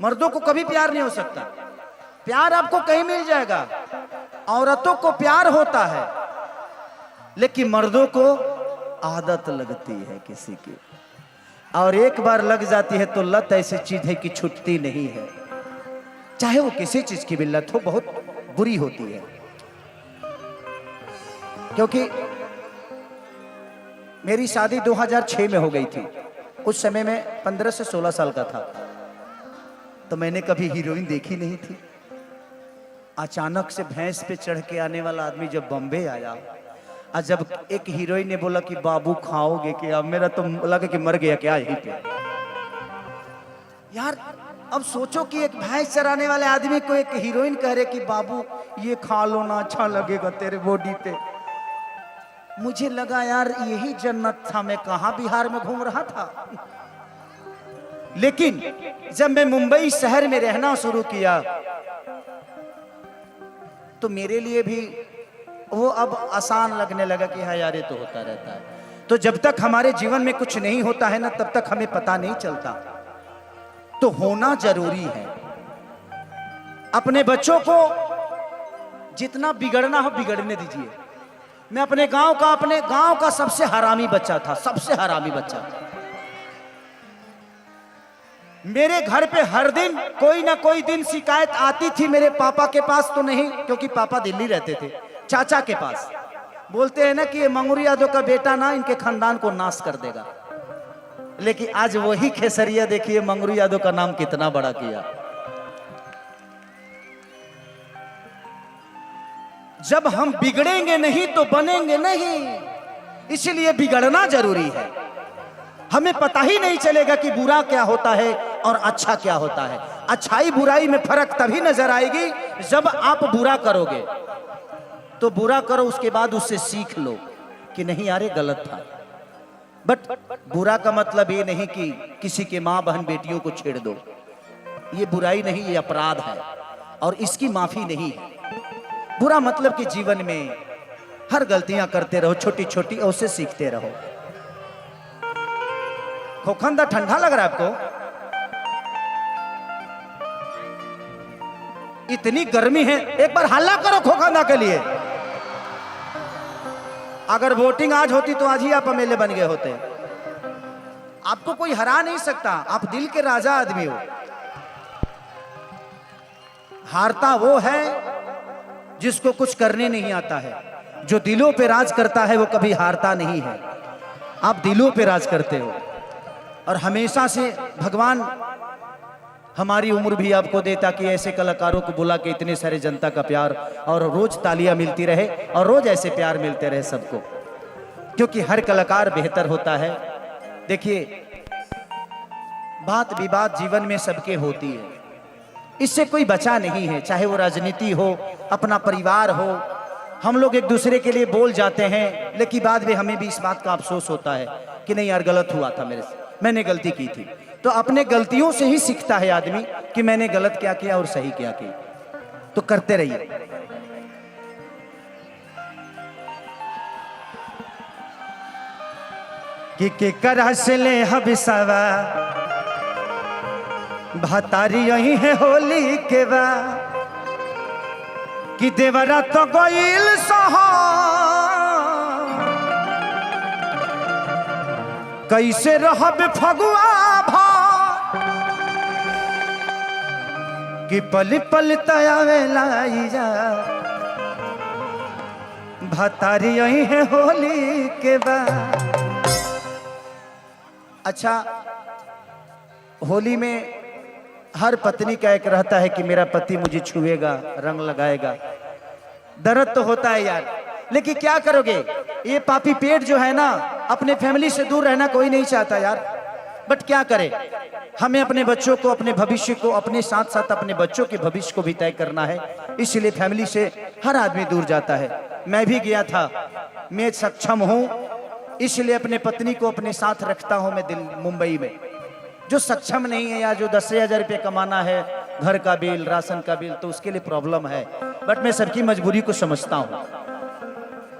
मर्दों को कभी प्यार नहीं हो सकता। प्यार आपको कहीं मिल जाएगा, औरतों को प्यार होता है, लेकिन मर्दों को आदत लगती है किसी की, और एक बार लग जाती है तो लत ऐसी चीज है कि छूटती नहीं है। चाहे वो किसी चीज की भी लत हो, बहुत बुरी होती है। क्योंकि मेरी शादी 2006 में हो गई थी। उस समय में 15 से 16 साल का था, तो मैंने कभी हीरोइन देखी नहीं थी। अचानक से भैंस पे चढ़ के आने वाला आदमी जब बॉम्बे आया, और जब एक हीरोइन ने बोला कि बाबू खाओगे क्या, मेरा तो लगा कि मर गया क्या यहीं पे। यार अब सोचो कि एक भैंस चराने वाले आदमी को एक हीरोइन कह रहे कि बाबू ये खा लो ना, अच्छा लगेगा तेरे बॉडी पे। मुझे लगा यार यही जन्नत था, मैं कहां बिहार में घूम रहा था। लेकिन जब मैं मुंबई शहर में रहना शुरू किया तो मेरे लिए भी वो अब आसान लगने लगा कि हाँ यार ये तो होता रहता है। तो जब तक हमारे जीवन में कुछ नहीं होता है ना, तब तक हमें पता नहीं चलता। तो होना जरूरी है। अपने बच्चों को जितना बिगड़ना हो बिगड़ने दीजिए। मैं अपने गांव का सबसे हरामी बच्चा था, सबसे हरामी बच्चा। मेरे घर पे हर दिन कोई ना कोई दिन शिकायत आती थी मेरे पापा के पास, तो नहीं क्योंकि पापा दिल्ली रहते थे, चाचा के पास। बोलते हैं ना कि ये मंगरू यादव का बेटा ना इनके खानदान को नाश कर देगा। लेकिन आज वही खेसरिया देखिए मंगरू यादव का नाम कितना बड़ा किया। जब हम बिगड़ेंगे नहीं तो बनेंगे नहीं, इसलिए बिगड़ना जरूरी है। हमें पता ही नहीं चलेगा कि बुरा क्या होता है और अच्छा क्या होता है। अच्छाई बुराई में फर्क तभी नजर आएगी जब आप बुरा करोगे। तो बुरा करो, उसके बाद उससे सीख लो कि नहीं यार ये गलत था। बट बुरा का मतलब ये नहीं कि किसी के माँ बहन बेटियों को छेड़ दो। ये बुराई नहीं, ये अपराध है और इसकी माफी नहीं है। बुरा मतलब कि जीवन में हर गलतियां करते रहो, छोटी छोटी, और उससे सीखते रहो। खोखंदा ठंडा लग रहा है आपको? इतनी गर्मी है, एक बार हल्ला करो खोखंदा के लिए। अगर वोटिंग आज होती तो आज ही आप एमएलए बन गए होते। आपको कोई हरा नहीं सकता, आप दिल के राजा आदमी हो। हारता वो है जिसको कुछ करने नहीं आता है। जो दिलों पे राज करता है वो कभी हारता नहीं है। आप दिलों पे राज करते हो और हमेशा से भगवान हमारी उम्र भी आपको दे ताकि ऐसे कलाकारों को बुला के इतने सारे जनता का प्यार और रोज तालियां मिलती रहे और रोज ऐसे प्यार मिलते रहे सबको, क्योंकि हर कलाकार बेहतर होता है। देखिए बात विवाद जीवन में सबके होती है, इससे कोई बचा नहीं है। चाहे वो राजनीति हो, अपना परिवार हो, हम लोग एक दूसरे के लिए बोल जाते हैं, लेकिन बाद में हमें भी इस बात का अफसोस होता है कि नहीं यार गलत हुआ था मेरे से, मैंने गलती की थी। तो अपने गलतियों से ही सीखता है आदमी कि मैंने गलत क्या किया और सही क्या किया। तो करते रहिए। कि करहसले हबिसवा भतारी यही है होली के बा कि देवरा तो गईल सहा कैसे रहब फगुआ भा कि पल पल तयावेला भतारी यही है होली के बा। अच्छा, होली में हर पत्नी का एक रहता है कि मेरा पति मुझे छुएगा, रंग लगाएगा। दर्द तो होता है यार, लेकिन क्या करोगे? ये पापी पेट जो है ना, अपने फैमिली से दूर रहना कोई नहीं चाहता यार। बट क्या करें, हमें अपने बच्चों को, अपने भविष्य को, अपने साथ साथ अपने बच्चों के भविष्य को भी तय करना है। इसलिए फैमिली से हर आदमी दूर जाता है। मैं भी गया था, मैं सक्षम हूँ इसलिए अपने पत्नी को अपने साथ रखता हूँ मैं मुंबई में। जो सक्षम नहीं है या जो 10,000 रुपये कमाना है, घर का बिल, राशन का बिल, तो उसके लिए प्रॉब्लम है। बट मैं सबकी मजबूरी को समझता हूँ।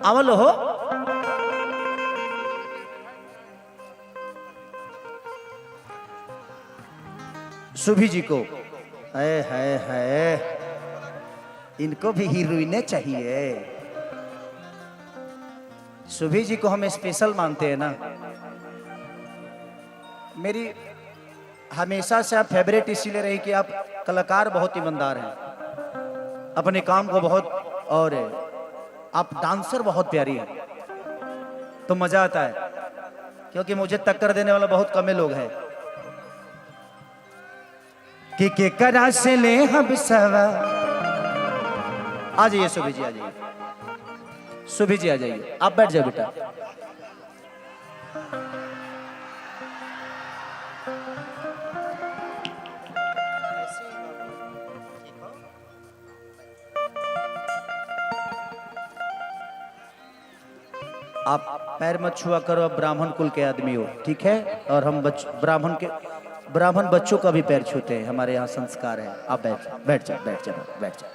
अवल हो सुभी जी को है इनको भी हीरोइने चाहिए। सुभी जी को हम स्पेशल मानते हैं ना। मेरी हमेशा से आप फेवरेट इसीलिए रही कि आप कलाकार बहुत ईमानदार हैं, अपने काम को बहुत, और आप डांसर बहुत प्यारी हैं, तो मजा आता है। क्योंकि मुझे टक्कर देने वाला बहुत कम लोग हैं। कि के करा से ले हम सवा। आ जाइए सुभी जी, आ जाइए सुभी जी, आ जाइए। आप बैठ जाओ बेटा। आप पैर मत छुआ करो, आप ब्राह्मण कुल के आदमी हो, ठीक है। और हम ब्राह्मण बच्चों का भी पैर छूते हैं, हमारे यहाँ संस्कार है। आप बैठ जाओ, बैठ जाओ, बैठ जाओ, बैठ जाओ।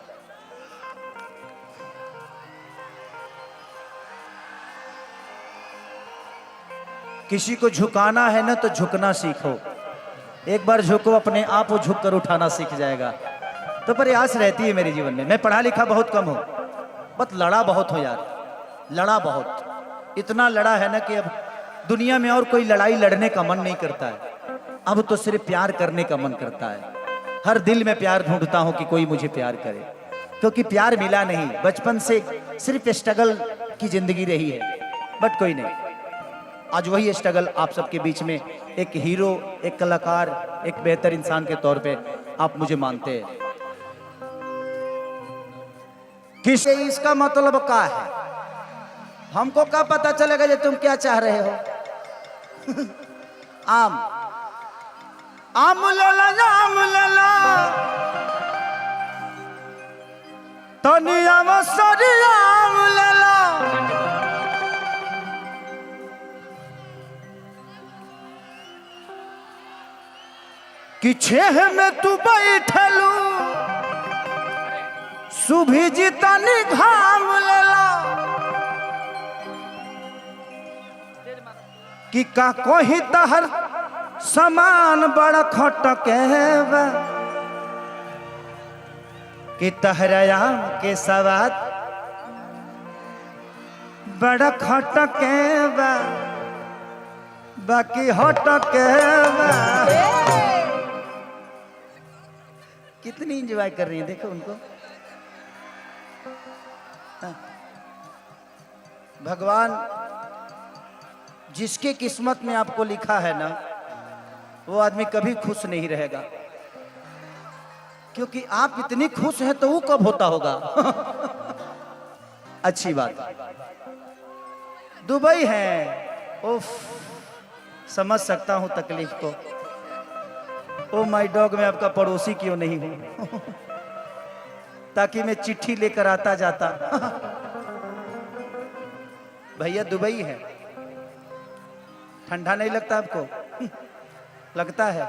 किसी को झुकाना है ना तो झुकना सीखो। एक बार झुको, अपने आप वो झुक कर उठाना सीख जाएगा। तो प्रयास रहती है मेरे जीवन में। मैं पढ़ा लिखा बहुत कम हूं, बस लड़ा बहुत हो यार, लड़ा बहुत। इतना लड़ा है ना कि अब दुनिया में और कोई लड़ाई लड़ने का मन नहीं करता है। अब तो सिर्फ प्यार करने का मन करता है। हर दिल में प्यार ढूंढता हूं कि कोई मुझे प्यार करे, क्योंकि प्यार मिला नहीं। बचपन से सिर्फ स्ट्रगल की जिंदगी रही है, बट कोई नहीं। आज वही स्ट्रगल आप सबके बीच में एक हीरो, एक कलाकार, एक बेहतर इंसान के तौर पे आप मुझे मानते हैं। किसे इसका मतलब क्या है? हमको क्या पता चलेगा जो तुम क्या चाह रहे हो? आम आम लला, आम लला, तनिया मसरी आम लला। कि छेह में तू बैठलू, सुभी जी तनी घाम लेला। कि का कोही तहर समान बड़ा खटके बा, कि तहरया के सवाद बड़ा खटके बा, बाकी हटके बा। कितनी एंजॉय कर रही है, देखो उनको। भगवान जिसके किस्मत में आपको लिखा है ना, वो आदमी कभी खुश नहीं रहेगा। क्योंकि आप इतनी खुश हैं तो वो कब होता होगा? अच्छी बात। दुबई है, उफ, समझ सकता हूं तकलीफ को। ओ माय डॉग, मैं आपका पड़ोसी क्यों नहीं हूं? ताकि मैं चिट्ठी लेकर आता जाता। भैया दुबई है, ठंडा नहीं लगता आपको? लगता है।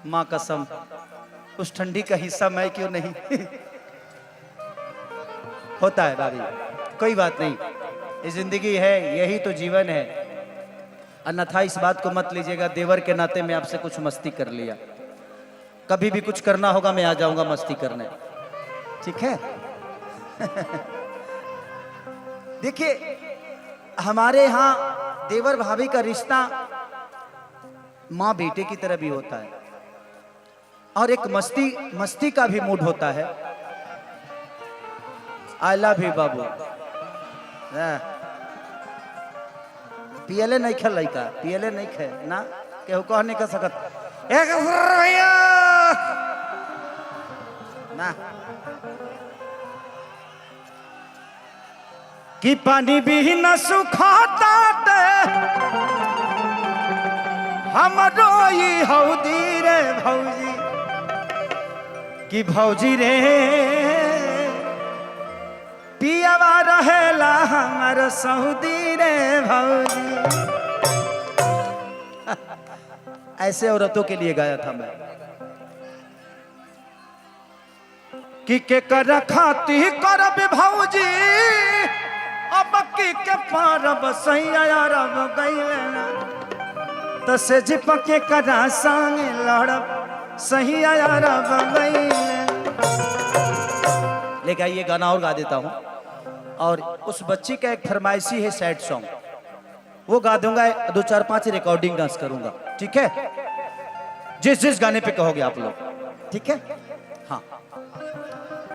माँ कसम, उस ठंडी का हिस्सा मैं क्यों नहीं? होता है भाभी, कोई बात नहीं। ये जिंदगी है, यही तो जीवन है। अन्यथा इस बात को मत लीजिएगा, देवर के नाते मैं आपसे कुछ मस्ती कर लिया। कभी भी कुछ करना होगा मैं आ जाऊंगा मस्ती करने, ठीक है? देखिए, हमारे यहाँ देवर भाभी का रिश्ता माँ बेटे की तरह भी होता है, और एक मस्ती का भी मूड होता है। आई लव यू बाबू। पियले नहीं खेल लड़का, पियले नहीं खे ना, केहू कह नहीं कर सकत एक भैया ना। कि पानी भी न सुखाता हमरो ये हौदी रे भौजी, कि भौजी रे पियावा रहेला हमार सऊदी रे भौजी। ऐसे औरतों के लिए गाया था मैं। कि के कर खाती करब भौजी, अब की के पारब सैया रब गईले ना, तो से जिपके करा संग लड़ब सही यारा लेकिन ये गाना और गा देता हूँ। और उस बच्ची का एक फरमाइशी है सैड सॉन्ग, वो गा दूंगा, 2 4 5 रिकॉर्डिंग डांस करूंगा, ठीक है? जिस जिस गाने पे कहोगे आप लोग, ठीक है? हाँ